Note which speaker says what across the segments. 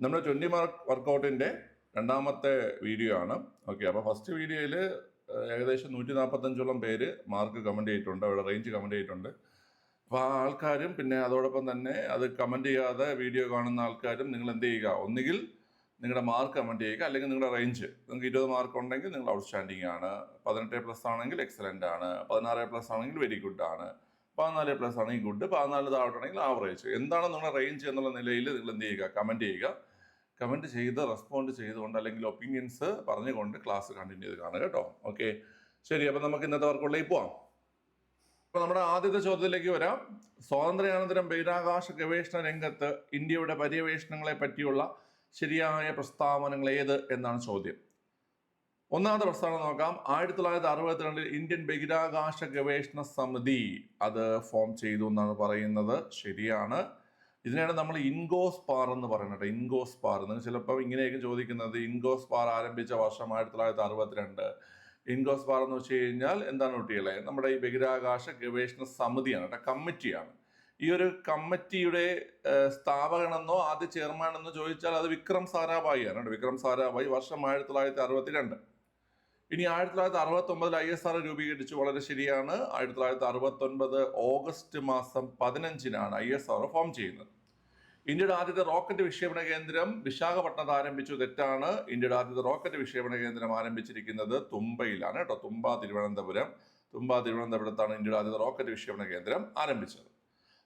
Speaker 1: നമ്മുടെ 20 മാർക്ക് വർക്കൗട്ടിൻ്റെ രണ്ടാമത്തെ വീഡിയോ ആണ്. ഓക്കെ, അപ്പോൾ ഫസ്റ്റ് വീഡിയോയിൽ ഏകദേശം 145ഓളം പേര് മാർക്ക് കമൻറ്റ് ചെയ്തിട്ടുണ്ട്, അവിടെ റേഞ്ച് കമൻറ്റ് ചെയ്തിട്ടുണ്ട്. അപ്പോൾ ആ ആൾക്കാരും പിന്നെ അതോടൊപ്പം തന്നെ അത് കമൻറ്റ് ചെയ്യാതെ വീഡിയോ കാണുന്ന ആൾക്കാരും നിങ്ങൾ എന്ത് ചെയ്യുക, ഒന്നുകിൽ നിങ്ങളുടെ മാർക്ക് കമൻറ്റ് ചെയ്യുക, അല്ലെങ്കിൽ നിങ്ങളുടെ റേഞ്ച്. നിങ്ങൾക്ക് 20 മാർക്ക് ഉണ്ടെങ്കിൽ നിങ്ങൾ ഔട്ട്സ്റ്റാൻഡിംഗ് ആണ്, 18+ ആണെങ്കിൽ എക്സലൻ്റ് ആണ്, 16+ ആണെങ്കിൽ വെരി ഗുഡ് ആണ്, 14+ ആണെങ്കിൽ ഗുഡ്, 14 താഴോട്ടാണെങ്കിൽ ആവറേജ്. എന്താണ് നിങ്ങളുടെ റേഞ്ച് എന്നുള്ള നിലയിൽ നിങ്ങൾ എന്ത് ചെയ്യുക, കമൻറ്റ് ചെയ്യുക. കമൻറ്റ് ചെയ്ത് റെസ്പോണ്ട് ചെയ്തുകൊണ്ട് അല്ലെങ്കിൽ ഒപ്പീനിയൻസ് പറഞ്ഞുകൊണ്ട് ക്ലാസ് കണ്ടിന്യൂ ചെയ്ത് കാണുക കേട്ടോ. ഓക്കെ, ശരി. അപ്പം നമുക്ക് ഇന്നത്തെ വർക്കുകളിലേക്ക് പോവാം. അപ്പോൾ നമ്മുടെ ആദ്യത്തെ ചോദ്യത്തിലേക്ക് വരാം. സ്വാതന്ത്ര്യാനന്തരം ബഹിരാകാശ ഗവേഷണ രംഗത്ത് ഇന്ത്യയുടെ പര്യവേഷണങ്ങളെ പറ്റിയുള്ള ശരിയായ പ്രസ്താവനകൾ ഏത് എന്നാണ് ചോദ്യം. ഒന്നാമത്തെ പ്രസ്താവന നോക്കാം. 1962 ഇന്ത്യൻ ബഹിരാകാശ ഗവേഷണ സമിതി അത് ഫോം ചെയ്തു എന്നാണ് പറയുന്നത്. ശരിയാണ്. ഇതിനാണ് നമ്മൾ ഇൻഗോസ്പാർ എന്ന് പറയുന്നത്. ഇൻഗോസ്പാർ നിങ്ങൾ ചിലപ്പോൾ ഇങ്ങനെയൊക്കെ ചോദിക്കുന്നത്, ഇൻഗോസ്പാർ ആരംഭിച്ച വർഷം 1962. ഇൻഗോസ്പാർ എന്ന് വെച്ച് കഴിഞ്ഞാൽ എന്താണ് കുട്ടികളെ, നമ്മുടെ ഈ ബഹിരാകാശ ഗവേഷണ സമിതിയാണ് കേട്ടോ, കമ്മിറ്റിയാണ്. ഈ ഒരു കമ്മിറ്റിയുടെ സ്ഥാപകനെന്നോ ആദ്യ ചെയർമാൻ എന്നോ ചോദിച്ചാൽ അത് വിക്രം സാരാഭായി ആണ്. വിക്രം സാരാഭായി, വർഷം 1962. ഇനി 1969 ISR രൂപീകരിച്ചു. വളരെ ശരിയാണ്. 1969 ഓഗസ്റ്റ് മാസം 15-നാണ് ISR ഫോം ചെയ്യുന്നത്. ഇന്ത്യയുടെ ആദ്യത്തെ റോക്കറ്റ് വിക്ഷേപണ കേന്ദ്രം വിശാഖപട്ടണത്ത് ആരംഭിച്ചു. തെറ്റാണ്. ഇന്ത്യയുടെ ആദ്യത്തെ റോക്കറ്റ് വിക്ഷേപണ കേന്ദ്രം ആരംഭിച്ചിരിക്കുന്നത് തുമ്പയിലാണ് കേട്ടോ. തിരുവനന്തപുരത്താണ് ഇന്ത്യയുടെ ആദ്യത്തെ റോക്കറ്റ് വിക്ഷേപണ കേന്ദ്രം ആരംഭിച്ചത്.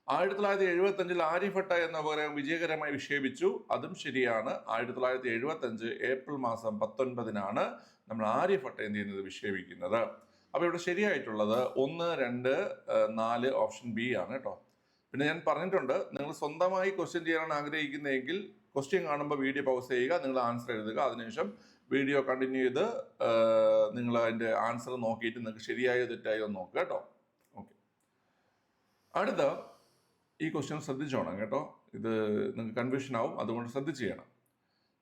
Speaker 1: 1975 ആര്യഭട്ട എന്ന ഉപഗ്രഹം വിജയകരമായി വിക്ഷേപിച്ചു. അതും ശരിയാണ്. 1975 ഏപ്രിൽ മാസം 19-നാണ് നമ്മൾ ആര്യഭട്ട എന്ത് ചെയ്യുന്നത്, വിക്ഷേപിക്കുന്നത്. അപ്പോൾ ഇവിടെ ശരിയായിട്ടുള്ളത് 1, 2, 4 ഓപ്ഷൻ ബി ആണ് കേട്ടോ. പിന്നെ ഞാൻ പറഞ്ഞിട്ടുണ്ട്, നിങ്ങൾ സ്വന്തമായി ക്വസ്റ്റ്യൻ ചെയ്യാനാണ് ആഗ്രഹിക്കുന്നതെങ്കിൽ ക്വസ്റ്റ്യൻ കാണുമ്പോൾ വീഡിയോ പൗസ് ചെയ്യുക, നിങ്ങൾ ആൻസർ എഴുതുക, അതിനുശേഷം വീഡിയോ കണ്ടിന്യൂ ചെയ്ത് നിങ്ങൾ അതിൻ്റെ ആൻസർ നോക്കിയിട്ട് നിങ്ങൾക്ക് ശരിയായോ തെറ്റായോ നോക്കുക കേട്ടോ. ഓക്കെ, അടുത്ത ഈ ക്വസ്റ്റ്യൻ ശ്രദ്ധിച്ചോണം കേട്ടോ. ഇത് നിങ്ങൾക്ക് കൺഫ്യൂഷൻ ആവും, അതുകൊണ്ട് ശ്രദ്ധിച്ച് ചെയ്യണം.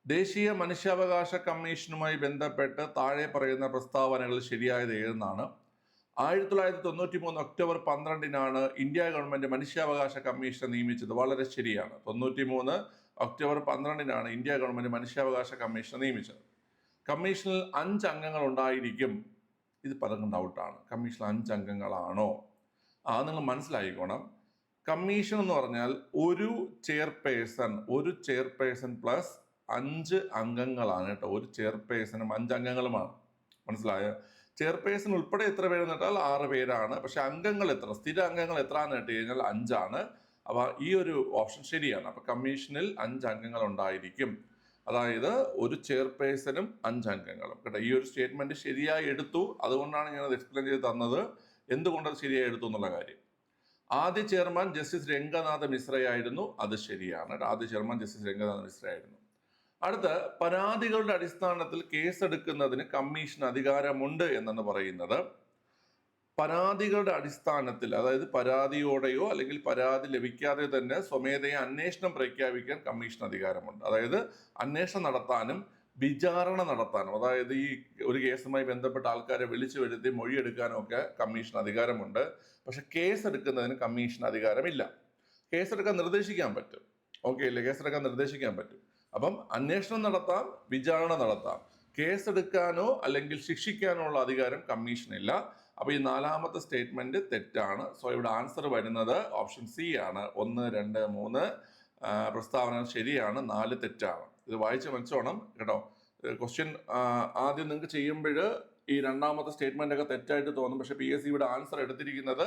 Speaker 1: ദേശീയ മനുഷ്യാവകാശ കമ്മീഷനുമായി ബന്ധപ്പെട്ട് താഴെ പറയുന്ന പ്രസ്താവനകൾ ശരിയായത് ഏതെന്നാണ്. 1993 ഒക്ടോബർ 12-നാണ് ഇന്ത്യ ഗവൺമെന്റ് മനുഷ്യാവകാശ കമ്മീഷനെ നിയമിച്ചത്. വളരെ ശരിയാണ്. 93 ഒക്ടോബർ 12-നാണ് ഇന്ത്യ ഗവൺമെന്റ് മനുഷ്യാവകാശ കമ്മീഷനെ നിയമിച്ചത്. കമ്മീഷനിൽ 5 അംഗങ്ങൾ ഉണ്ടായിരിക്കും. ഇത് പലർക്കും ഡൗട്ടാണ്, കമ്മീഷനിൽ 5 അംഗങ്ങളാണോ? നിങ്ങൾ മനസ്സിലായിക്കോണം. കമ്മീഷൻ എന്ന് പറഞ്ഞാൽ ഒരു ചെയർപേഴ്സൺ പ്ലസ് 5 അംഗങ്ങളാണ് കേട്ടോ. ഒരു ചെയർപേഴ്സണും 5 അംഗങ്ങളുമാണ്. മനസ്സിലായോ? ചെയർപേഴ്സൺ ഉൾപ്പെടെ എത്ര പേരെന്ന് കേട്ടാൽ 6 പേരാണ്. പക്ഷെ അംഗങ്ങൾ എത്ര, സ്ഥിര അംഗങ്ങൾ എത്രയാണെന്ന് കേട്ട് കഴിഞ്ഞാൽ 5 ആണ്. അപ്പോൾ ഈ ഒരു ഓപ്ഷൻ ശരിയാണ്. അപ്പോൾ കമ്മീഷനിൽ 5 അംഗങ്ങൾ ഉണ്ടായിരിക്കും. അതായത് ഒരു ചെയർപേഴ്സണും 5 അംഗങ്ങളും കേട്ടോ. ഈ ഒരു സ്റ്റേറ്റ്മെന്റ് ശരിയായി എടുത്തു. അതുകൊണ്ടാണ് ഞാനത് എക്സ്പ്ലെയിൻ ചെയ്ത് തന്നത്, എന്തുകൊണ്ടത് ശരിയായി എടുത്തു എന്നുള്ള കാര്യം. ആദ്യ ചെയർമാൻ ജസ്റ്റിസ് രംഗനാഥ മിശ്രയായിരുന്നു. അത് ശരിയാണ്. ആദ്യ ചെയർമാൻ ജസ്റ്റിസ് രംഗനാഥ മിശ്രയായിരുന്നു. അടുത്ത, പരാതികളുടെ അടിസ്ഥാനത്തിൽ കേസെടുക്കുന്നതിന് കമ്മീഷൻ അധികാരമുണ്ട് എന്നാണ് പറയുന്നത്. പരാതികളുടെ അടിസ്ഥാനത്തിൽ, അതായത് പരാതിയോടെയോ അല്ലെങ്കിൽ പരാതി ലഭിക്കാതെ തന്നെ സ്വമേധയാ അന്വേഷണം പ്രഖ്യാപിക്കാൻ കമ്മീഷൻ അധികാരമുണ്ട്. അതായത് അന്വേഷണം നടത്താനും വിചാരണ നടത്താനും, അതായത് ഈ ഒരു കേസുമായി ബന്ധപ്പെട്ട ആൾക്കാരെ വിളിച്ചു വരുത്തി മൊഴിയെടുക്കാനും ഒക്കെ കമ്മീഷൻ അധികാരമുണ്ട്. പക്ഷെ കേസെടുക്കുന്നതിന് കമ്മീഷൻ അധികാരമില്ല. കേസെടുക്കാൻ നിർദ്ദേശിക്കാൻ പറ്റും. ഓക്കെ അല്ലേ? കേസെടുക്കാൻ നിർദ്ദേശിക്കാൻ പറ്റും. അപ്പം അന്വേഷണം നടത്താം, വിചാരണ നടത്താം. കേസെടുക്കാനോ അല്ലെങ്കിൽ ശിക്ഷിക്കാനോ ഉള്ള അധികാരം കമ്മീഷനില്ല. അപ്പോൾ ഈ 4ാമത്തെ സ്റ്റേറ്റ്മെന്റ് തെറ്റാണ്. സോ ഇവിടെ ആൻസർ വരുന്നത് ഓപ്ഷൻ സി ആണ്. 1, 2, 3 പ്രസ്താവന ശരിയാണ്, 4 തെറ്റാണ്. ഇത് വായിച്ച് മനസ്സിലോണം കേട്ടോ. ക്വസ്റ്റ്യൻ ആദ്യം നിങ്ങൾക്ക് ചെയ്യുമ്പോൾ ഈ 2ാമത്തെ സ്റ്റേറ്റ്മെന്റ് ഒക്കെ തെറ്റായിട്ട് തോന്നും. പക്ഷെ PSC ഇവിടെ ആൻസർ എടുത്തിരിക്കുന്നത്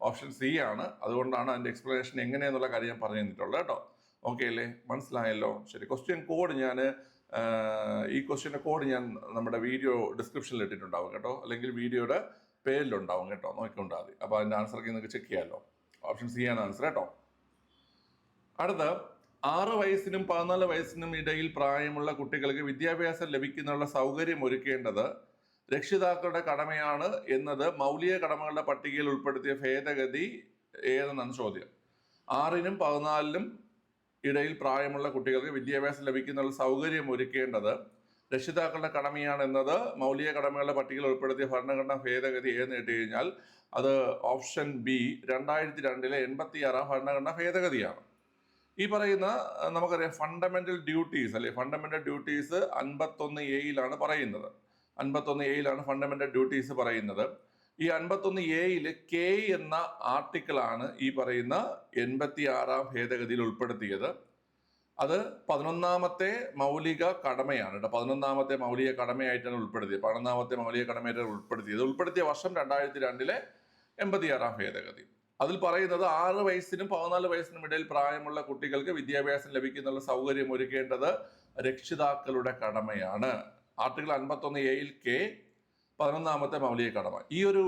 Speaker 1: ഓപ്ഷൻ സി ആണ്. അതുകൊണ്ടാണ് അതിന്റെ എക്സ്പ്ലനേഷൻ എങ്ങനെയെന്നുള്ള കാര്യം ഞാൻ പറഞ്ഞു തന്നിട്ടുള്ളത് കേട്ടോ. ഓക്കെ അല്ലേ? മനസ്സിലായല്ലോ? ശരി. ക്വസ്റ്റ്യൻ കോഡ് ഈ ക്വസ്റ്റ്യൻ്റെ കോഡ് ഞാൻ നമ്മുടെ വീഡിയോ ഡിസ്ക്രിപ്ഷനിൽ ഇട്ടിട്ടുണ്ടാവും കേട്ടോ, അല്ലെങ്കിൽ വീഡിയോയുടെ പേരിലുണ്ടാവും കേട്ടോ, നോക്കിക്കൊണ്ടാൽ മതി. അപ്പോൾ അതിൻ്റെ ആൻസറൊക്കെ നിങ്ങൾക്ക് ചെക്ക് ചെയ്യാമല്ലോ. ഓപ്ഷൻ സി ആണ് ആൻസർ കേട്ടോ. അടുത്ത, 6 വയസ്സിനും 14 വയസ്സിനും ഇടയിൽ പ്രായമുള്ള കുട്ടികൾക്ക് വിദ്യാഭ്യാസം ലഭിക്കുന്നതിനുള്ള സൗകര്യം ഒരുക്കേണ്ടത് രക്ഷിതാക്കളുടെ കടമയാണ് എന്നത് മൗലിക കടമകളുടെ പട്ടികയിൽ ഉൾപ്പെടുത്തിയ ഭേദഗതി ഏതെന്നാണ് ചോദ്യം. 6-നും 14-നും ഇടയിൽ പ്രായമുള്ള കുട്ടികൾക്ക് വിദ്യാഭ്യാസം ലഭിക്കുന്നതിനുള്ള സൗകര്യം ഒരുക്കേണ്ടത് രക്ഷിതാക്കളുടെ കടമയാണ് എന്നത് മൗലിക കടമകളുടെ പട്ടികയിൽ ഉൾപ്പെടുത്തിയ ഭരണഘടനാ ഭേദഗതി ഏതെന്ന് കേട്ട് കഴിഞ്ഞാൽ അത് ഓപ്ഷൻ ബി 2002-ലെ 86-ാം ഭരണഘടനാ ഭേദഗതിയാണ്. ഈ പറയുന്ന നമുക്കറിയാം ഫണ്ടമെന്റൽ ഡ്യൂട്ടീസ് അല്ലെ, ഫണ്ടമെന്റൽ ഡ്യൂട്ടീസ് 51A പറയുന്നത്. 51A ഫണ്ടമെന്റൽ ഡ്യൂട്ടീസ് പറയുന്നത്. ഈ 51A കെ എന്ന ആർട്ടിക്കിളാണ് ഈ പറയുന്ന 86 ഭേദഗതിയിൽ ഉൾപ്പെടുത്തിയത്. അത് 11ാമത്തെ മൗലിക കടമയാണ് കേട്ടോ. 11ാമത്തെ മൗലിക കടമയായിട്ടാണ് ഉൾപ്പെടുത്തിയത്. 11ാമത്തെ മൗലിക കടമയായിട്ടാണ് ഉൾപ്പെടുത്തിയ വർഷം 2002 86 ഭേദഗതി. അതിൽ പറയുന്നത് 6 വയസ്സിനും 14 വയസ്സിനും ഇടയിൽ പ്രായമുള്ള കുട്ടികൾക്ക് വിദ്യാഭ്യാസം ലഭിക്കുന്ന സൗകര്യം ഒരുക്കേണ്ടത് രക്ഷിതാക്കളുടെ കടമയാണ്. ആർട്ടിക്കിൾ 51A കെ 11ാമത്തെ മൗലിക കടമ. ഈ ഒരു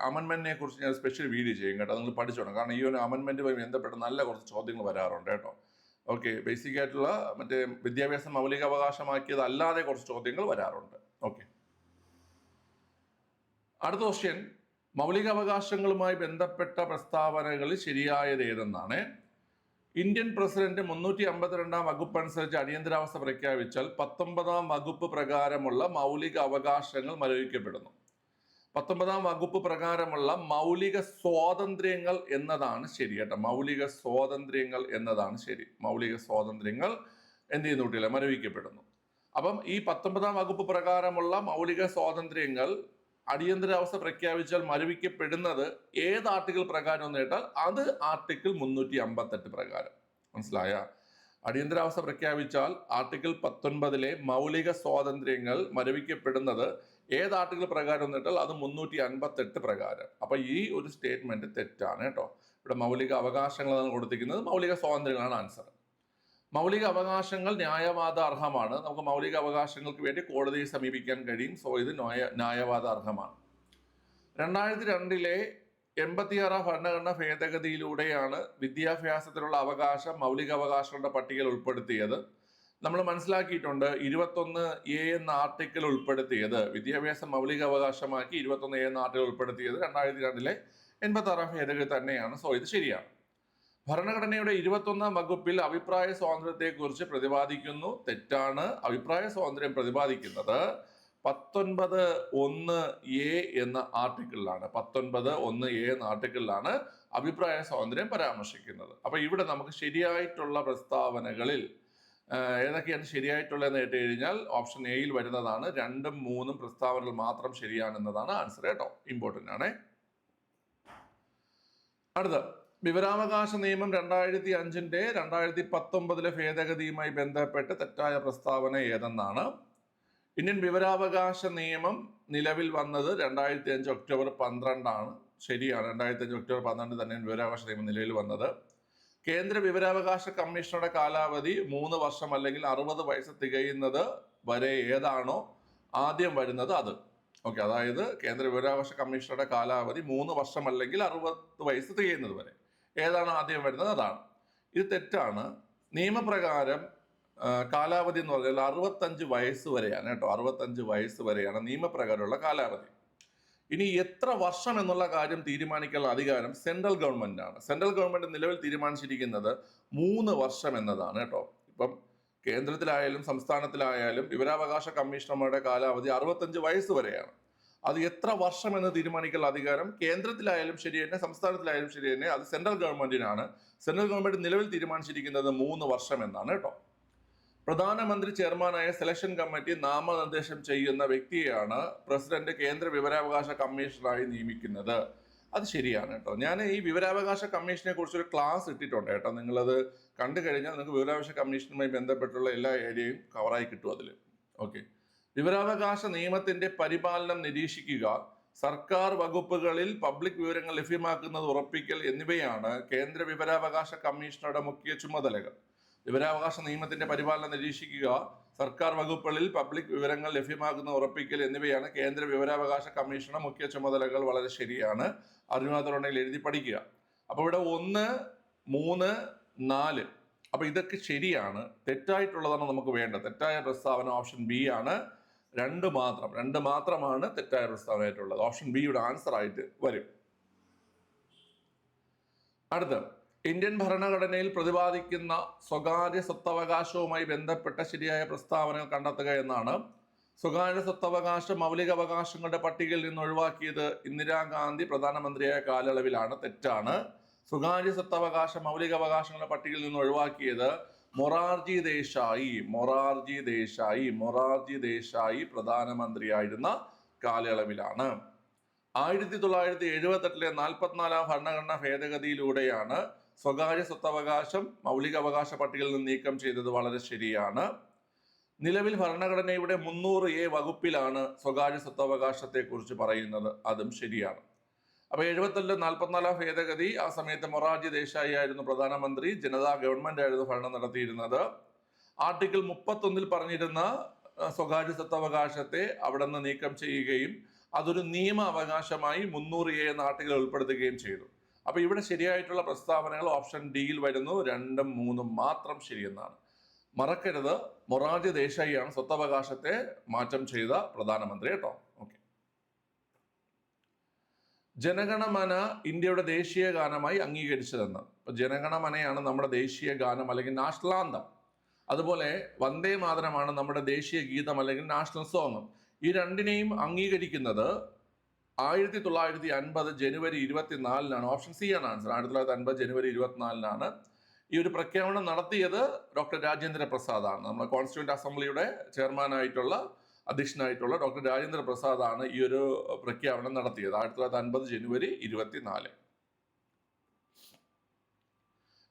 Speaker 1: അമെൻമെന്റിനെ കുറിച്ച് ഞാൻ സ്പെഷ്യൽ വീഡിയോ ചെയ്യും കേട്ടോ, നിങ്ങൾ പഠിച്ചോണം. കാരണം ഈ ഒരു അമെൻമെന്റുമായി ബന്ധപ്പെട്ട് നല്ല കുറച്ച് ചോദ്യങ്ങൾ വരാറുണ്ട് കേട്ടോ. ഓക്കെ, ബേസിക് ആയിട്ടുള്ള മറ്റേ വിദ്യാഭ്യാസം മൗലിക അവകാശമാക്കിയത് അല്ലാതെ കുറച്ച് ചോദ്യങ്ങൾ വരാറുണ്ട്. ഓക്കെ, അടുത്ത ക്വസ്റ്റ്യൻ, മൗലിക അവകാശങ്ങളുമായി ബന്ധപ്പെട്ട പ്രസ്താവനകളിൽ ശരിയായത് ഏതെന്നാണ്. ഇന്ത്യൻ പ്രസിഡന്റ് 352 വകുപ്പ് അനുസരിച്ച് അടിയന്തരാവസ്ഥ പ്രഖ്യാപിച്ചാൽ 19ാം വകുപ്പ് പ്രകാരമുള്ള മൗലിക അവകാശങ്ങൾ മരവിക്കപ്പെടുന്നു. 19ാം വകുപ്പ് പ്രകാരമുള്ള മൗലിക സ്വാതന്ത്ര്യങ്ങൾ എന്നതാണ് ശരി കേട്ടോ. മൗലിക സ്വാതന്ത്ര്യങ്ങൾ എന്നതാണ് ശരി. മൗലിക സ്വാതന്ത്ര്യങ്ങൾ എന്ത് ചെയ്യുന്നു കുട്ടികളെ? മരവിക്കപ്പെടുന്നു. അപ്പം ഈ 19ാം വകുപ്പ് പ്രകാരമുള്ള മൗലിക സ്വാതന്ത്ര്യങ്ങൾ അടിയന്തരാവസ്ഥ പ്രഖ്യാപിച്ചാൽ മരവിക്കപ്പെടുന്നത് ഏത് ആർട്ടിക്കിൾ പ്രകാരം എന്ന് കേട്ടാൽ അത് ആർട്ടിക്കിൾ 358 പ്രകാരം. മനസ്സിലായ? അടിയന്തരാവസ്ഥ പ്രഖ്യാപിച്ചാൽ ആർട്ടിക്കിൾ 19 മൗലിക സ്വാതന്ത്ര്യങ്ങൾ മരവിക്കപ്പെടുന്നത് ഏത് ആർട്ടിക്കിൾ പ്രകാരം എന്ന് കേട്ടാൽ അത് 358 പ്രകാരം. അപ്പൊ ഈ ഒരു സ്റ്റേറ്റ്മെന്റ് തെറ്റാണ് കേട്ടോ. ഇവിടെ മൗലിക അവകാശങ്ങളാണ് കൊടുത്തിരിക്കുന്നത്, മൗലിക സ്വാതന്ത്ര്യങ്ങളാണ് ആൻസർ. മൗലിക അവകാശങ്ങൾ ന്യായവാദ അർഹമാണ്. നമുക്ക് മൗലിക അവകാശങ്ങൾക്ക് വേണ്ടി കോടതിയെ സമീപിക്കാൻ കഴിയും. സോ ഇത് ന്യായവാദ അർഹമാണ്. 2002 86 ഭരണഘടനാ ഭേദഗതിയിലൂടെയാണ് വിദ്യാഭ്യാസത്തിനുള്ള അവകാശം മൗലിക അവകാശങ്ങളുടെ പട്ടികയിൽ ഉൾപ്പെടുത്തിയത്. നമ്മൾ മനസ്സിലാക്കിയിട്ടുണ്ട് 21A എന്ന ആർട്ടിക്കിൾ ഉൾപ്പെടുത്തിയത്, വിദ്യാഭ്യാസം മൗലിക അവകാശമാക്കി 21A എന്ന ആർട്ടിക്കിൾ ഉൾപ്പെടുത്തിയത് 2002 86 ഭേദഗതി തന്നെയാണ്. സോ ഇത് ശരിയാണ്. ഭരണഘടനയുടെ 21ാം വകുപ്പിൽ അഭിപ്രായ സ്വാതന്ത്ര്യത്തെക്കുറിച്ച് പ്രതിപാദിക്കുന്നു. തെറ്റാണ്. അഭിപ്രായ സ്വാതന്ത്ര്യം പ്രതിപാദിക്കുന്നത് 19(1)A എന്ന ആർട്ടിക്കിളിലാണ്. 19(1)A എന്ന ആർട്ടിക്കിളിലാണ് അഭിപ്രായ സ്വാതന്ത്ര്യം പരാമർശിക്കുന്നത്. അപ്പൊ ഇവിടെ നമുക്ക് ശരിയായിട്ടുള്ള പ്രസ്താവനകളിൽ ഏതൊക്കെയാണ് ശരിയായിട്ടുള്ളതെന്ന് കേട്ട് കഴിഞ്ഞാൽ ഓപ്ഷൻ എയിൽ വരുന്നതാണ്. 2ഉം 3ഉം പ്രസ്താവനകൾ മാത്രം ശരിയാണെന്നതാണ് ആൻസർ കേട്ടോ. ഇമ്പോർട്ടൻ്റ് ആണ്. അടുത്ത, വിവരാവകാശ നിയമം 2005 2019 ഭേദഗതിയുമായി ബന്ധപ്പെട്ട് തെറ്റായ പ്രസ്താവന ഏതെന്നാണ്. ഇന്ത്യൻ വിവരാവകാശ നിയമം നിലവിൽ വന്നത് 2005 ഒക്ടോബർ 12 ശരിയാണ്. 2005 ഒക്ടോബർ 12 തന്നെ വിവരാവകാശ നിയമം നിലവിൽ വന്നത്. കേന്ദ്ര വിവരാവകാശ കമ്മീഷണറുടെ കാലാവധി 3 വർഷം അല്ലെങ്കിൽ 60 വയസ്സ് തികയുന്നത് വരെ ഏതാണോ ആദ്യം വരുന്നത് അത്. ഓക്കെ, അതായത് കേന്ദ്ര വിവരാവകാശ കമ്മീഷണറുടെ കാലാവധി 3 വർഷം അല്ലെങ്കിൽ 60 വയസ്സ് തികയുന്നത് വരെ ഏതാണ് ആദ്യം വരുന്നത് അതാണ്. ഇത് തെറ്റാണ്. നിയമപ്രകാരം കാലാവധി എന്ന് പറഞ്ഞാൽ 65 വയസ്സ് വരെയാണ് കേട്ടോ. 65 വയസ്സ് വരെയാണ് നിയമപ്രകാരമുള്ള കാലാവധി. ഇനി എത്ര വർഷം എന്നുള്ള കാര്യം തീരുമാനിക്കാനുള്ള അധികാരം സെൻട്രൽ ഗവൺമെന്റാണ്. സെൻട്രൽ ഗവൺമെന്റ് നിലവിൽ തീരുമാനിച്ചിരിക്കുന്നത് 3 വർഷം എന്നതാണ് കേട്ടോ. ഇപ്പം കേന്ദ്രത്തിലായാലും സംസ്ഥാനത്തിലായാലും വിവരാവകാശ കമ്മീഷണർമാരുടെ കാലാവധി 65 വയസ്സ് വരെയാണ്. അത് എത്ര വർഷം എന്ന് തീരുമാനിക്കാനുള്ള അധികാരം കേന്ദ്രത്തിലായാലും ശരി തന്നെ സംസ്ഥാനത്തിലായാലും ശരി തന്നെ അത് സെൻട്രൽ ഗവൺമെന്റിനാണ്. സെൻട്രൽ ഗവൺമെന്റ് നിലവിൽ തീരുമാനിച്ചിരിക്കുന്നത് 3 വർഷം എന്നാണ് കേട്ടോ. പ്രധാനമന്ത്രി ചെയർമാനായ സെലക്ഷൻ കമ്മിറ്റി നാമനിർദ്ദേശം ചെയ്യുന്ന വ്യക്തിയെയാണ് പ്രസിഡന്റ് കേന്ദ്ര വിവരാവകാശ കമ്മീഷണറായി നിയമിക്കുന്നത്. അത് ശരിയാണ് കേട്ടോ. ഞാൻ ഈ വിവരാവകാശ കമ്മീഷനെ കുറിച്ചൊരു ക്ലാസ് ഇട്ടിട്ടുണ്ട് കേട്ടോ. നിങ്ങളത് കണ്ടു കഴിഞ്ഞാൽ നിങ്ങൾക്ക് വിവരാവകാശ കമ്മീഷനുമായി ബന്ധപ്പെട്ടുള്ള എല്ലാ ഏരിയയും കവറായി കിട്ടും അതിൽ. ഓക്കെ, വിവരാവകാശ നിയമത്തിന്റെ പരിപാലനം നിരീക്ഷിക്കുക, സർക്കാർ വകുപ്പുകളിൽ പബ്ലിക് വിവരങ്ങൾ ലഭ്യമാക്കുന്നത് ഉറപ്പിക്കൽ എന്നിവയാണ് കേന്ദ്ര വിവരാവകാശ കമ്മീഷണറുടെ മുഖ്യ ചുമതലകൾ. വിവരാവകാശ നിയമത്തിന്റെ പരിപാലനം നിരീക്ഷിക്കുക, സർക്കാർ വകുപ്പുകളിൽ പബ്ലിക് വിവരങ്ങൾ ലഭ്യമാക്കുന്ന ഉറപ്പിക്കൽ എന്നിവയാണ് കേന്ദ്ര വിവരാവകാശ കമ്മീഷണറുടെ മുഖ്യ ചുമതലകൾ. വളരെ ശരിയാണ്. അറിയാത്തവരുണ്ടെങ്കിൽ എഴുതി പഠിക്കുക. അപ്പോൾ ഇവിടെ 1, 3, 4 അപ്പൊ ഇതൊക്കെ ശരിയാണ്. തെറ്റായിട്ടുള്ളതാണ് നമുക്ക് വേണ്ടത്. തെറ്റായ പ്രസ്താവന ഓപ്ഷൻ ബി ആണ്. 2 മാത്രമാണ് തെറ്റായ പ്രസ്താവനയായിട്ടുള്ളത്. ഓപ്ഷൻ ബിയുടെ ആൻസർ ആയിട്ട് വരും. അടുത്ത, ഇന്ത്യൻ ഭരണഘടനയിൽ പ്രതിപാദിക്കുന്ന സ്വകാര്യ സ്വത്തവകാശവുമായി ബന്ധപ്പെട്ട ശരിയായ പ്രസ്താവനകൾ കണ്ടെത്തുക എന്നാണ്. സ്വകാര്യ സ്വത്തവകാശം മൗലിക അവകാശങ്ങളുടെ പട്ടികയിൽ നിന്ന് ഒഴിവാക്കിയത് ഇന്ദിരാഗാന്ധി പ്രധാനമന്ത്രിയായ കാലയളവിലാണ്. തെറ്റാണ്. സ്വകാര്യ സ്വത്തവകാശ മൗലിക അവകാശങ്ങളുടെ പട്ടികയിൽ നിന്ന് ഒഴിവാക്കിയത് മൊറാർജി ദേശായി പ്രധാനമന്ത്രിയായിരുന്ന കാലയളവിലാണ്. 1978 44-ാം ഭരണഘടനാ ഭേദഗതിയിലൂടെയാണ് സ്വകാര്യ സ്വത്തവകാശം മൗലിക അവകാശ പട്ടികയിൽ നിന്ന് നീക്കം ചെയ്തത്. വളരെ ശരിയാണ്. നിലവിൽ ഭരണഘടനയുടെ 300A വകുപ്പിലാണ് സ്വകാര്യ സ്വത്തവകാശത്തെ കുറിച്ച് പറയുന്നത്. അതും ശരിയാണ്. അപ്പൊ 77 44-ാം ഭേദഗതി, ആ സമയത്ത് മൊറാർജി ദേശായി ആയിരുന്നു പ്രധാനമന്ത്രി, ജനതാ ഗവൺമെന്റ് ആയിരുന്നു ഭരണം നടത്തിയിരുന്നത്. ആർട്ടിക്കിൾ 31 പറഞ്ഞിരുന്ന സ്വകാര്യ സ്വത്തവകാശത്തെ അവിടെ നിന്ന് നീക്കം ചെയ്യുകയും അതൊരു നിയമ അവകാശമായി 300A എന്ന ആർട്ടിക്കിൾ ഉൾപ്പെടുത്തുകയും ചെയ്തു. അപ്പൊ ഇവിടെ ശരിയായിട്ടുള്ള പ്രസ്താവനകൾ ഓപ്ഷൻ ഡിയിൽ വരുന്നു. 2ഉം 3ഉം മാത്രം ശരിയെന്നാണ്. മറക്കരുത്, മൊറാർജി ദേശായിയാണ് സ്വത്തവകാശത്തെ മാറ്റം ചെയ്ത പ്രധാനമന്ത്രി കേട്ടോ. ഓക്കെ. ജനഗണമന ഇന്ത്യയുടെ ദേശീയ ഗാനമായി അംഗീകരിച്ചതെന്ന്. ഇപ്പൊ ജനഗണമനയാണ് നമ്മുടെ ദേശീയ ഗാനം അല്ലെങ്കിൽ നാഷണൽ ആന്തം. അതുപോലെ വന്ദേ മാതരമാണ് നമ്മുടെ ദേശീയ ഗീതം അല്ലെങ്കിൽ നാഷണൽ സോങ്. ഈ രണ്ടിനെയും അംഗീകരിക്കുന്നത് 1950 ജനുവരി 24-നാണ്. ഓപ്ഷൻ സി ആണ് ആൻസർ. 1950 ജനുവരി 24-നാണ് ഈ ഒരു പ്രഖ്യാപനം നടത്തിയത് ഡോക്ടർ രാജേന്ദ്ര പ്രസാദ് ആണ്. നമ്മുടെ കോൺസ്റ്റിറ്റ്യൂന്റ് അസംബ്ലിയുടെ ചെയർമാനായിട്ടുള്ള അധ്യക്ഷനായിട്ടുള്ള ഡോക്ടർ രാജേന്ദ്ര പ്രസാദ് ആണ് ഈ ഒരു പ്രഖ്യാപനം നടത്തിയത് 1950 ജനുവരി 24.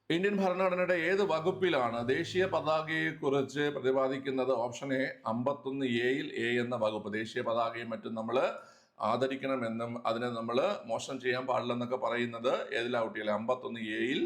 Speaker 1: ഇന്ത്യൻ ഭരണഘടനയുടെ ഏത് വകുപ്പിലാണ് ദേശീയ പതാകയെ കുറിച്ച് പ്രതിപാദിക്കുന്നത്? ഓപ്ഷൻ എ 51A-യിൽ എ എന്ന വകുപ്പ്. ദേശീയ പതാകയും മറ്റും നമ്മൾ ആദരിക്കണമെന്നും അതിനെ നമ്മൾ മോശം ചെയ്യാൻ പാടില്ലെന്നൊക്കെ പറയുന്നത് ഏതിലാ കുട്ടികളെ? 51A-യിൽ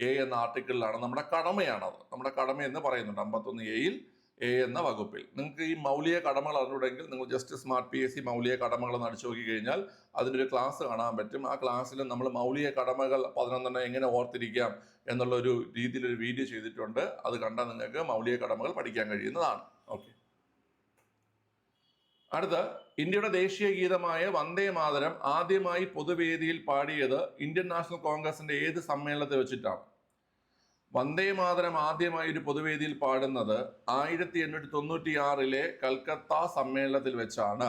Speaker 1: എ എന്ന ആർട്ടിക്കിളിലാണ്. നമ്മുടെ കടമയാണത്. നമ്മുടെ കടമ എന്ന് പറയുന്നുണ്ട് 51A-യിൽ എ എന്ന വകുപ്പിൽ. നിങ്ങൾക്ക് ഈ മൗലിക കടമകൾ അറിഞ്ഞുണ്ടെങ്കിൽ നിങ്ങൾ ജസ്റ്റ് സ്മാർട്ട് PSC മൗലിക കടമകൾ എന്ന് അടിച്ചു നോക്കി കഴിഞ്ഞാൽ അതിനൊരു ക്ലാസ് കാണാൻ പറ്റും. ആ ക്ലാസ്സിൽ നമ്മൾ മൗലിക കടമകൾ 11 എങ്ങനെ ഓർത്തിരിക്കാം എന്നുള്ളൊരു രീതിയിലൊരു വീഡിയോ ചെയ്തിട്ടുണ്ട്. അത് കണ്ടാൽ നിങ്ങൾക്ക് മൗലിക കടമകൾ പഠിക്കാൻ കഴിയുന്നതാണ്. ഓക്കെ. അടുത്ത, ഇന്ത്യയുടെ ദേശീയ ഗീതമായ വന്ദേ മാതരം ആദ്യമായി പൊതുവേദിയിൽ പാടിയത് ഇന്ത്യൻ നാഷണൽ കോൺഗ്രസിന്റെ ഏത് സമ്മേളനത്തിൽ വെച്ചിട്ടാണ്? വന്ദേ മാതരം ആദ്യമായി ഒരു പൊതുവേദിയിൽ പാടുന്നത് 1896-ലെ കൽക്കത്ത സമ്മേളനത്തിൽ വെച്ചാണ്.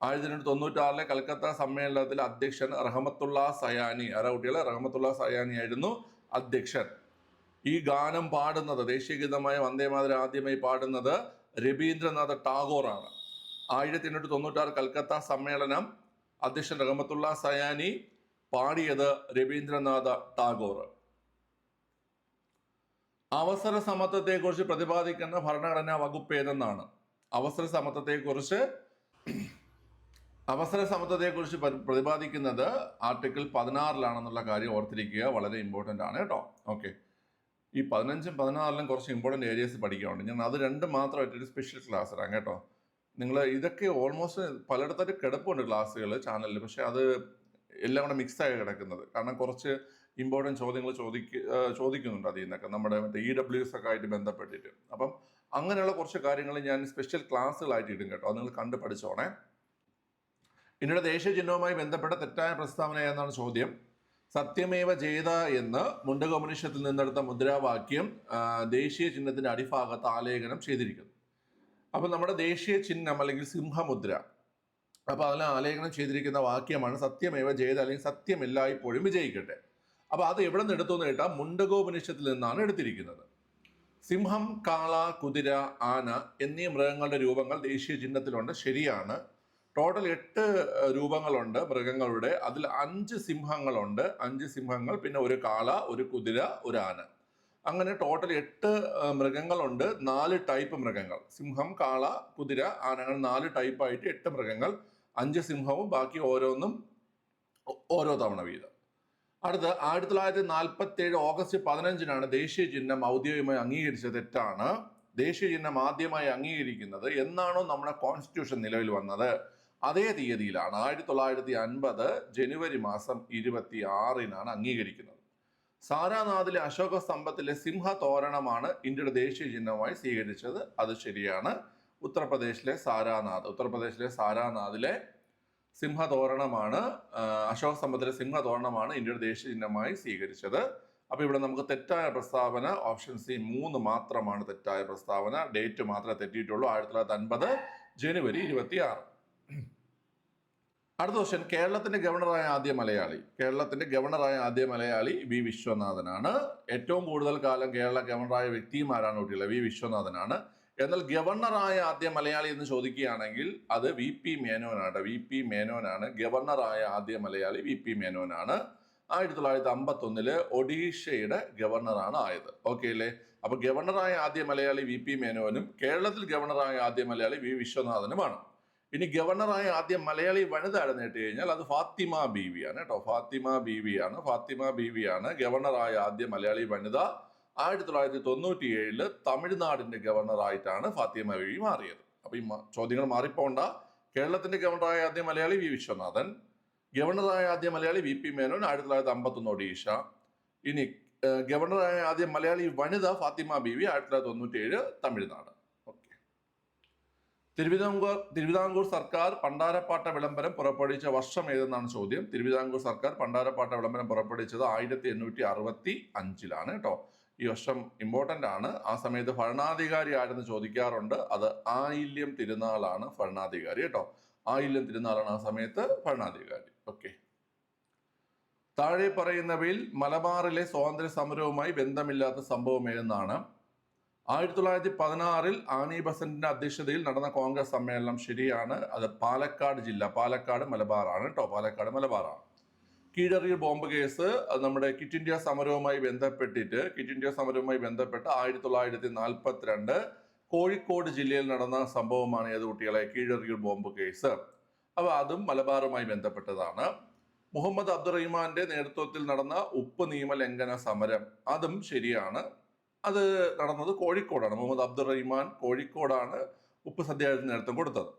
Speaker 1: 1896-ലെ കൽക്കത്ത സമ്മേളനത്തിൽ അധ്യക്ഷൻ റഹ്മത്തുള്ള സയാനി, കുട്ടികളെ റഹ്മത്തുള്ള സയാനി ആയിരുന്നു അധ്യക്ഷൻ. ഈ ഗാനം പാടുന്നത്, ദേശീയ ഗീതമായ വന്ദേ മാതരം ആദ്യമായി പാടുന്നത് രവീന്ദ്രനാഥ ടാഗോർ ആണ്. 1896 കൽക്കത്ത സമ്മേളനം അധ്യക്ഷൻ റഹ്മത്തുള്ള സയാനി, പാടിയത് രവീന്ദ്രനാഥ ടാഗോർ. അവസര സമത്വത്തെക്കുറിച്ച് പ്രതിപാദിക്കുന്ന ഭരണഘടനാ വകുപ്പ് ഏതെന്നാണ്? അവസര സമത്വത്തെക്കുറിച്ച് പ്രതിപാദിക്കുന്നത് ആർട്ടിക്കിൾ 16-ലാണെന്നുള്ള കാര്യം ഓർത്തിരിക്കുക. വളരെ ഇമ്പോർട്ടൻ്റ് ആണ് കേട്ടോ. ഓക്കെ. ഈ 15ഉം 16-ലും കുറച്ച് ഇമ്പോർട്ടൻ്റ് ഏരിയസ് പഠിക്കാറുണ്ട്. ഞാൻ അത് രണ്ടും മാത്രമായിട്ടൊരു സ്പെഷ്യൽ ക്ലാസ് ഇടാം കേട്ടോ. നിങ്ങൾ ഇതൊക്കെ ഓൾമോസ്റ്റ് പലയിടത്തായിട്ട് കിടപ്പുണ്ട് ക്ലാസ്സുകൾ ചാനലിൽ, പക്ഷെ അത് എല്ലാം കൂടെ മിക്സായി കിടക്കുന്നത്. കാരണം കുറച്ച് ഇമ്പോർട്ടൻറ്റ് ചോദ്യങ്ങൾ ചോദിക്കുന്നുണ്ട് അതിൽ നിന്നൊക്കെ, നമ്മുടെ മറ്റേ EWS ഒക്കെ ആയിട്ട് ബന്ധപ്പെട്ടിട്ട്. അപ്പം അങ്ങനെയുള്ള കുറച്ച് കാര്യങ്ങൾ ഞാൻ സ്പെഷ്യൽ ക്ലാസ്സുകളായിട്ട് ഇടും കേട്ടോ. അത് നിങ്ങൾ കണ്ട് പഠിച്ചോണേ. ഇന്ത്യയുടെ ദേശീയ ചിഹ്നവുമായി ബന്ധപ്പെട്ട തെറ്റായ പ്രസ്താവന എന്നാണ് ചോദ്യം. സത്യമേവ ജയത എന്ന് മുണ്ടക ഉപനിഷത്തിൽ നിന്നെടുത്ത മുദ്രാവാക്യം ദേശീയ ചിഹ്നത്തിന്റെ അടിഭാഗത്ത് ആലേഖനം ചെയ്തിരിക്കുന്നു. അപ്പം നമ്മുടെ ദേശീയ ചിഹ്നം അല്ലെങ്കിൽ സിംഹമുദ്ര, അപ്പോൾ അതിൽ ആലേഖനം ചെയ്തിരിക്കുന്ന വാക്യമാണ് സത്യമേവ ജയത അല്ലെങ്കിൽ സത്യം എല്ലായ്പ്പോഴും വിജയിക്കട്ടെ. അപ്പോൾ അത് എവിടെ നിന്ന് എടുത്തു എന്ന് കേട്ടാൽ മുണ്ടകോപനിഷത്തിൽ നിന്നാണ് എടുത്തിരിക്കുന്നത്. സിംഹം, കാള, കുതിര, ആന എന്നീ മൃഗങ്ങളുടെ രൂപങ്ങൾ ദേശീയ ചിഹ്നത്തിലുണ്ട്. ശരിയാണ്. ടോട്ടൽ 8 രൂപങ്ങളുണ്ട് മൃഗങ്ങളുടെ. അതിൽ 5 സിംഹങ്ങളുണ്ട്. 5 സിംഹങ്ങൾ, പിന്നെ ഒരു കാള, ഒരു കുതിര, ഒരു ആന. അങ്ങനെ ടോട്ടൽ 8 മൃഗങ്ങളുണ്ട്. 4 ടൈപ്പ് മൃഗങ്ങൾ, സിംഹം, കാള, കുതിര, ആന, അങ്ങനെ 4 ടൈപ്പായിട്ട് 8 മൃഗങ്ങൾ. 5 സിംഹവും ബാക്കി ഓരോന്നും ഓരോ തവണ വീതം. അടുത്ത 1947 ഓഗസ്റ്റ് 15-നാണ് ദേശീയ ചിഹ്നം ഔദ്യോഗികമായി അംഗീകരിച്ചത്. തെറ്റാണ്. ദേശീയ ചിഹ്നം ആദ്യമായി അംഗീകരിക്കുന്നത് എന്നാണോ നമ്മുടെ കോൺസ്റ്റിറ്റ്യൂഷൻ നിലവിൽ വന്നത് അതേ തീയതിയിലാണ്. 1950 ജനുവരി മാസം 26-നാണ് അംഗീകരിക്കുന്നത്. സാരാനാഥിലെ അശോക സ്തംഭത്തിലെ സിംഹതോരണമാണ് ഇന്ത്യയുടെ ദേശീയ ചിഹ്നമായി സ്വീകരിച്ചത്. അത് ശരിയാണ്. ഉത്തർപ്രദേശിലെ സാരാനാഥിലെ സിംഹതോരണമാണ്, അശോക സ്തംഭത്തിലെ സിംഹതോരണമാണ് ഇന്ത്യയുടെ ദേശീയ ചിഹ്നമായി സ്വീകരിച്ചത്. അപ്പോൾ ഇവിടെ നമുക്ക് തെറ്റായ പ്രസ്താവന ഓപ്ഷൻ സി 3 മാത്രമാണ് തെറ്റായ പ്രസ്താവന. ഡേറ്റ് മാത്രമേ തെറ്റിയിട്ടുള്ളൂ. 1950 ജനുവരി 26. അടുത്ത ക്വസ്റ്റ്യൻ, കേരളത്തിന്റെ ഗവർണറായ ആദ്യ മലയാളി വി വിശ്വനാഥനാണ്. ഏറ്റവും കൂടുതൽ കാലം കേരള ഗവർണറായ വ്യക്തിയും ആരാണ് കുട്ടികളെ? വി വിശ്വനാഥനാണ്. എന്നാൽ ഗവർണറായ ആദ്യ മലയാളി എന്ന് ചോദിക്കുകയാണെങ്കിൽ അത് വി പി മേനോനാണ്. വി പി മേനോനാണ് ഗവർണറായ ആദ്യ മലയാളി. വി പി മേനോനാണ്. 1951 ഒഡീഷയുടെ ഗവർണറാണ് ആയത്. ഓക്കെ അല്ലേ? അപ്പൊ ഗവർണറായ ആദ്യ മലയാളി വി പി മേനോനും കേരളത്തിൽ ഗവർണറായ ആദ്യ മലയാളി വി വിശ്വനാഥനുമാണ്. ഇനി ഗവർണറായ ആദ്യ മലയാളി വനിത ആരെന്ന് കേട്ട് കഴിഞ്ഞാൽ അത് ഫാത്തിമ ബീവിയാണ് കേട്ടോ. ഫാത്തിമ ബീവിയാണ് ഗവർണറായ ആദ്യ മലയാളി വനിത. 1997 തമിഴ്നാടിന്റെ ഗവർണറായിട്ടാണ് ഫാത്തിമ ബീവി മാറിയത്. അപ്പൊ ഈ ചോദ്യങ്ങൾ മാറിപ്പോണ്ട. കേരളത്തിന്റെ ഗവർണറായ ആദ്യ മലയാളി വി വിശ്വനാഥൻ, ഗവർണറായ ആദ്യ മലയാളി വി പി മേനോൻ, 1951 ഒഡീഷ. ഇനി ഗവർണറായ ആദ്യ മലയാളി വനിത ഫാത്തിമ ബീവി, 1997 തമിഴ്നാട്. തിരുവിതാംകൂർ സർക്കാർ പണ്ടാരപ്പാട്ട വിളംബരം പുറപ്പെടുവിച്ച വർഷം ഏതെന്നാണ് ചോദ്യം. തിരുവിതാംകൂർ സർക്കാർ പണ്ടാരപ്പാട്ട വിളംബരം പുറപ്പെടുവിച്ചത് 1865 കേട്ടോ. ഈ വർഷം ഇമ്പോർട്ടന്റ് ആണ്. ആ സമയത്ത് ഭരണാധികാരി ആരെന്ന് ചോദിക്കാറുണ്ട്. അത് ആയില്യം തിരുനാളാണ് ഭരണാധികാരി കേട്ടോ. ആയില്യം തിരുനാളാണ് ആ സമയത്ത് ഭരണാധികാരി. ഓക്കെ. താഴെ പറയുന്നവയിൽ മലബാറിലെ സ്വാതന്ത്ര്യ സമരവുമായി ബന്ധമില്ലാത്ത സംഭവം ഏതെന്നാണ്? 1916 ആനി ബസന്റിന്റെ അധ്യക്ഷതയിൽ നടന്ന കോൺഗ്രസ് സമ്മേളനം ശരിയാണ്. അത് പാലക്കാട് മലബാറാണ് കേട്ടോ. മലബാറാണ്. കീഴറിയൂർ ബോംബ് കേസ് നമ്മുടെ ക്വിറ്റ് ഇന്ത്യ സമരവുമായി ബന്ധപ്പെട്ട് 1942 കോഴിക്കോട് ജില്ലയിൽ നടന്ന സംഭവമാണ് ഏത് കുട്ടികളെ? Keezhariyur bomb case. അപ്പൊ അതും മലബാറുമായി ബന്ധപ്പെട്ടതാണ്. മുഹമ്മദ് അബ്ദുറഹിമാന്റെ നേതൃത്വത്തിൽ നടന്ന ഉപ്പ് നിയമ ലംഘന സമരം, അതും ശരിയാണ്. അത് നടന്നത് കോഴിക്കോടാണ്. മുഹമ്മദ് അബ്ദുറഹിമാൻ കോഴിക്കോടാണ് ഉപ്പ് സത്യാഗ്രഹത്തിന് നേതൃത്വം കൊടുത്തത്.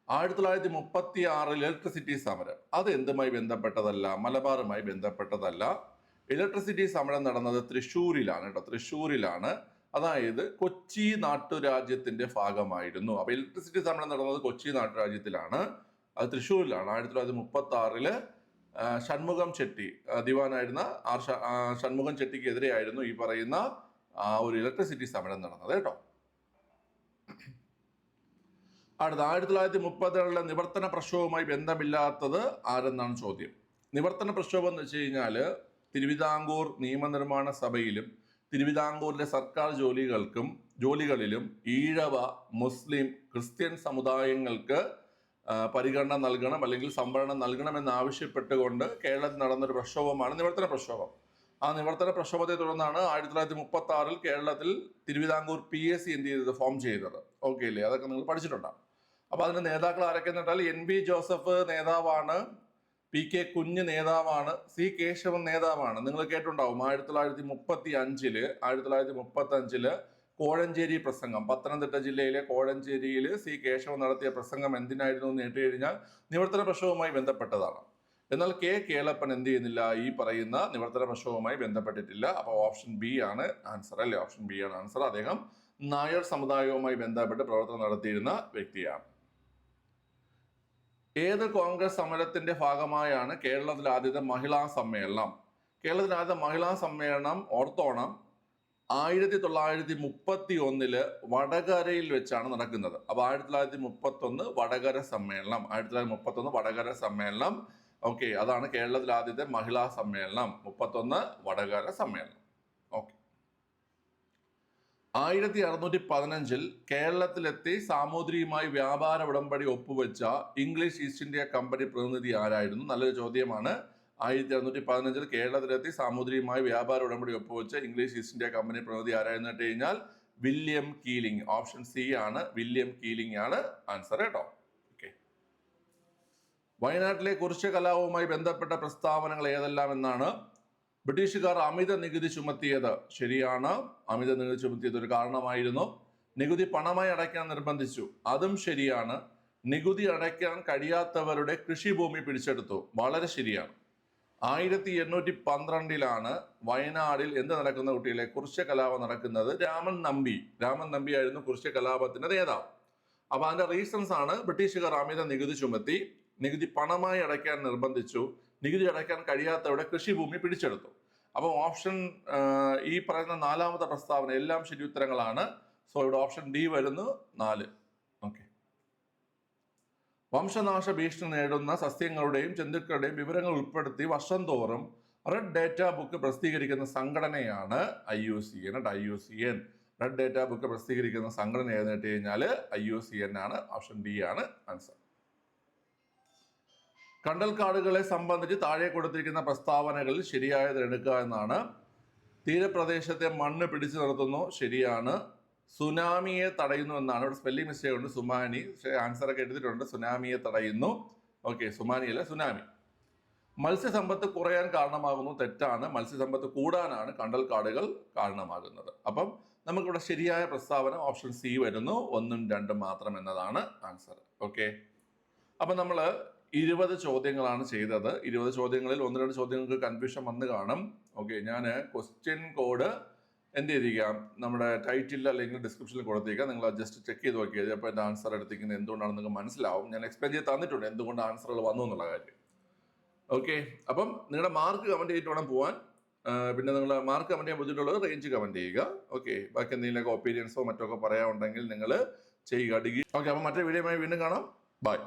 Speaker 1: 1936 ഇലക്ട്രിസിറ്റി സമരം, അത് എന്തുമായി ബന്ധപ്പെട്ടതല്ല? മലബാറുമായി ബന്ധപ്പെട്ടതല്ല. ഇലക്ട്രിസിറ്റി സമരം നടന്നത് തൃശ്ശൂരിലാണ് കേട്ടോ. തൃശ്ശൂരിലാണ്. അതായത് കൊച്ചി നാട്ടുരാജ്യത്തിന്റെ ഭാഗമായിരുന്നു. അപ്പൊ ഇലക്ട്രിസിറ്റി സമരം നടന്നത് കൊച്ചി നാട്ടുരാജ്യത്തിലാണ്. അത് തൃശ്ശൂരിലാണ്. 1936 ഷൺമുഖം ചെട്ടി ദിവാനായിരുന്ന ഷൺമുഖം ചെട്ടിക്കെതിരെയായിരുന്നു ഈ പറയുന്ന ഒരു ഇലക്ട്രിസിറ്റി സമരം നടന്നത് കേട്ടോ. അടുത്ത 1932 നിവർത്തന പ്രക്ഷോഭവുമായി ബന്ധമില്ലാത്തത് ആരെന്നാണ് ചോദ്യം. നിവർത്തന പ്രക്ഷോഭം എന്ന് വെച്ച് കഴിഞ്ഞാല് തിരുവിതാംകൂർ നിയമനിർമ്മാണ സഭയിലും തിരുവിതാംകൂറിലെ സർക്കാർ ജോലികളിലും ഈഴവ, മുസ്ലിം, ക്രിസ്ത്യൻ സമുദായങ്ങൾക്ക് പരിഗണന നൽകണം അല്ലെങ്കിൽ സംവരണം നൽകണമെന്ന് ആവശ്യപ്പെട്ടുകൊണ്ട് കേരളത്തിൽ നടന്നൊരു പ്രക്ഷോഭമാണ് നിവർത്തന പ്രക്ഷോഭം. ആ നിവർത്തന പ്രക്ഷോഭത്തെ തുടർന്നാണ് 1936 കേരളത്തിൽ തിരുവിതാംകൂർ PSC എന്ത് ചെയ്തത്? ഫോം ചെയ്തത്. ഓക്കെ അല്ലേ? അതൊക്കെ നിങ്ങൾ പഠിച്ചിട്ടുണ്ടാകും. അപ്പൊ അതിന്റെ നേതാക്കൾ ആരൊക്കെ എന്ന് പറഞ്ഞാൽ NB ജോസഫ് നേതാവാണ്, PK കുഞ്ഞ് നേതാവാണ്, C കേശവൻ നേതാവാണ്. നിങ്ങൾ കേട്ടിട്ടുണ്ടാവും 1935 കോഴഞ്ചേരി പ്രസംഗം, പത്തനംതിട്ട ജില്ലയിലെ കോഴഞ്ചേരിയിൽ C കേശവൻ നടത്തിയ പ്രസംഗം എന്തിനായിരുന്നു എന്ന് കേട്ട് കഴിഞ്ഞാൽ നിവർത്തന പ്രക്ഷോഭവുമായി ബന്ധപ്പെട്ടതാണ്. എന്നാൽ K കേളപ്പൻ എന്ത് ചെയ്യുന്നില്ല? ഈ പറയുന്ന നിവർത്തന പ്രക്ഷോഭവുമായി ബന്ധപ്പെട്ടിട്ടില്ല. അപ്പോൾ ഓപ്ഷൻ ബി ആണ് ആൻസർ അല്ലേ? ഓപ്ഷൻ ബി ആണ് ആൻസർ. അദ്ദേഹം നായർ സമുദായവുമായി ബന്ധപ്പെട്ട് പ്രവർത്തനം നടത്തിയിരുന്ന വ്യക്തിയാണ്. ഏത് കോൺഗ്രസ് സമരത്തിന്റെ ഭാഗമായാണ് കേരളത്തിലെ ആദ്യത്തെ മഹിളാ സമ്മേളനം? കേരളത്തിലെ ആദ്യത്തെ മഹിളാ സമ്മേളനം ഓർത്തോണം 1931 വടകരയിൽ വെച്ചാണ് നടക്കുന്നത്. അപ്പൊ 1931 വടകര സമ്മേളനം. ഓക്കെ, അതാണ് കേരളത്തിലെ ആദ്യത്തെ മഹിളാ സമ്മേളനം. 31 വടകര സമ്മേളനം. ഓക്കെ. 1615 കേരളത്തിലെത്തി സാമൂതിരിയുമായി വ്യാപാര ഉടമ്പടി ഒപ്പുവെച്ച ഇംഗ്ലീഷ് ഈസ്റ്റ് ഇന്ത്യ കമ്പനി പ്രതിനിധി ആരായിരുന്നു? നല്ലൊരു ചോദ്യമാണ്. 1615 കേരളത്തിലെത്തി സാമൂതിരിയുമായി വ്യാപാര ഉടമ്പടി ഒപ്പുവെച്ച ഇംഗ്ലീഷ് ഈസ്റ്റ് ഇന്ത്യ കമ്പനി പ്രതിനിധി ആരായിരുന്നു കേട്ട് കഴിഞ്ഞാൽ വില്യം കീലിംഗ്. ഓപ്ഷൻ സി ആണ്, വില്യം കീലിംഗ് ആണ് ആൻസർ കേട്ടോ. ഓക്കെ. വയനാട്ടിലെ കുറിച്യ കലാപവുമായി ബന്ധപ്പെട്ട പ്രസ്താവനകൾ ഏതെല്ലാം എന്നാണ്? ബ്രിട്ടീഷുകാർ അമിത നികുതി ചുമത്തിയത് ശരിയാണ്. അമിത നികുതി ചുമത്തിയത് ഒരു കാരണമായിരുന്നു. നികുതി പണമായി അടയ്ക്കാൻ നിർബന്ധിച്ചു, അതും ശരിയാണ്. നികുതി അടയ്ക്കാൻ കഴിയാത്തവരുടെ കൃഷിഭൂമി പിടിച്ചെടുത്തു, വളരെ ശരിയാണ്. 1812 വയനാടിൽ എന്ത് നടക്കുന്ന കുട്ടികളെ? കുറിച്യ കലാപം നടക്കുന്നത്. രാമൻ നമ്പി ആയിരുന്നു കുറിച്യ കലാപത്തിന്റെ നേതാവ്. അപ്പൊ അതിന്റെ റീസൺസ് ആണ് ബ്രിട്ടീഷുകാർ അമിത നികുതി ചുമത്തി, നികുതി പണമായി അടയ്ക്കാൻ നിർബന്ധിച്ചു, നികുതി അടയ്ക്കാൻ കഴിയാത്തവരുടെ കൃഷിഭൂമി പിടിച്ചെടുത്തു. അപ്പോൾ ഓപ്ഷൻ ഈ പറയുന്ന 4ാമത്തെ പ്രസ്താവന എല്ലാം ശരി ഉത്തരങ്ങളാണ്. സോ ഇവിടെ ഓപ്ഷൻ ഡി വരുന്നു 4. ഓക്കെ. വംശനാശ ഭീഷണി നേടുന്ന സസ്യങ്ങളുടെയും ജന്തുക്കളുടെയും വിവരങ്ങൾ ഉൾപ്പെടുത്തി വർഷം തോറും റെഡ് ഡേറ്റ ബുക്ക് പ്രസിദ്ധീകരിക്കുന്ന സംഘടനയാണ് IUCN. IUCN red data book പ്രസിദ്ധീകരിക്കുന്ന സംഘടന ഏതെന്ന് കഴിഞ്ഞാൽ IUCN ആണ്. ഓപ്ഷൻ ഡി ആണ് ആൻസർ. കണ്ടൽക്കാടുകളെ സംബന്ധിച്ച് താഴെ കൊടുത്തിരിക്കുന്ന പ്രസ്താവനകളിൽ ശരിയായത് എടുക്കുക എന്നാണ്. തീരപ്രദേശത്തെ മണ്ണ് പിടിച്ചു നിർത്തുന്നു, ശരിയാണ്. സുനാമിയെ തടയുന്നു എന്നാണ്. ഇവിടെ സ്പെല്ലിംഗ് മിസ്റ്റേക്ക് ഉണ്ട്, സുമാനി. പക്ഷേ ആൻസറൊക്കെ എടുത്തിട്ടുണ്ട്. സുനാമിയെ തടയുന്നു. Okay, സുമാനിയല്ല, tsunami. മത്സ്യസമ്പത്ത് കുറയാൻ കാരണമാകുന്നു, തെറ്റാണ്. മത്സ്യസമ്പത്ത് കൂടാനാണ് കണ്ടൽക്കാടുകൾ കാരണമാകുന്നത്. അപ്പം നമുക്കിവിടെ ശരിയായ പ്രസ്താവന ഓപ്ഷൻ സി വരുന്നു. 1ഉം 2ഉം മാത്രം എന്നതാണ് ആൻസർ. ഓക്കെ, അപ്പം നമ്മൾ 20 ചോദ്യങ്ങളാണ് ചെയ്തത്. 20 ചോദ്യങ്ങളിൽ 1-2 ചോദ്യങ്ങൾക്ക് കൺഫ്യൂഷൻ വന്ന് കാണും. ഓക്കെ, ഞാൻ ക്വസ്റ്റ്യൻ കോഡ് എന്ത് ചെയ്തിരിക്കാം, നമ്മുടെ ടൈറ്റിൽ അല്ലെങ്കിൽ ഡിസ്ക്രിപ്ഷനിൽ കൊടുത്തേക്കാം. നിങ്ങൾ ജസ്റ്റ് ചെക്ക് ചെയ്ത് നോക്കിയത് അപ്പോൾ എൻ്റെ ആൻസർ എടുത്തിരിക്കുന്നത് എന്തുകൊണ്ടാണെന്ന് നിങ്ങൾക്ക് മനസ്സിലാവും. ഞാൻ എക്സ്പ്ലെയിൻ ചെയ്ത് തന്നിട്ടുണ്ട് എന്തുകൊണ്ട് ആൻസറുകൾ വന്നു എന്നുള്ള കാര്യം. ഓക്കെ, അപ്പം നിങ്ങളുടെ മാർക്ക് കമൻറ്റ് ചെയ്തിട്ട് വേണം പോകാൻ. പിന്നെ നിങ്ങൾ മാർക്ക് കമൻറ്റ് ചെയ്യാൻ ബുദ്ധിമുട്ടുള്ളത് റേഞ്ച് കമൻറ്റ് ചെയ്യുക. ഓക്കെ, ബാക്കി എന്തെങ്കിലുമൊക്കെ ഒപ്പീനിയൻസോ മറ്റോ ഒക്കെ പറയാനുണ്ടെങ്കിൽ നിങ്ങൾ ചെയ്യുക. ഡിഗ്രി. ഓക്കെ, അപ്പം മറ്റേ വീഡിയോയുമായി വീണ്ടും കാണാം. ബൈ.